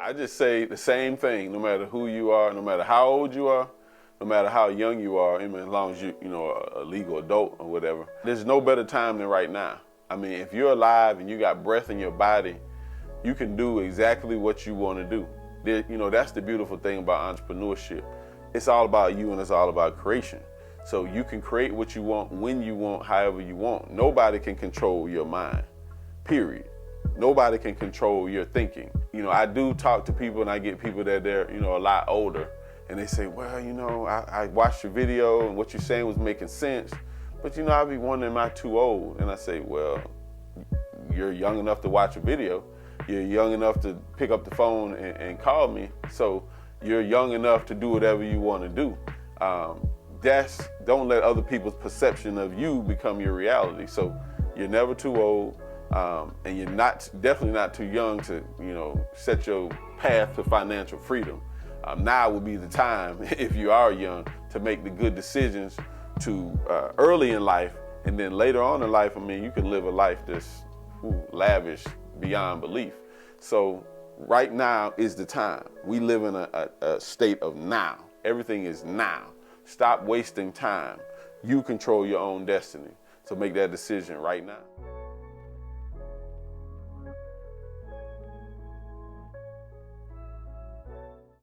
I just say the same thing, no matter who you are, no matter how old you are, no matter how young you are, I mean, as long as you're a legal adult or whatever. There's no better time than right now. I mean, if you're alive and you got breath in your body, you can do exactly what you want to do. That's the beautiful thing about entrepreneurship. It's all about you and it's all about creation. So you can create what you want, when you want, however you want. Nobody can control your mind, period. Nobody can control your thinking. I do talk to people and I get people that they're, a lot older and they say, well, I watched your video and what you're saying was making sense, but I be wondering, am I too old? And I say, well, you're young enough to watch a video. You're young enough to pick up the phone and call me. So you're young enough to do whatever you want to do. Don't let other people's perception of you become your reality. So you're never too old. And you're definitely not too young to, set your path to financial freedom. Now would be the time, if you are young, to make the good decisions to early in life, and then later on in life, you can live a life that's lavish beyond belief. So right now is the time. We live in a state of now. Everything is now. Stop wasting time. You control your own destiny. So make that decision right now.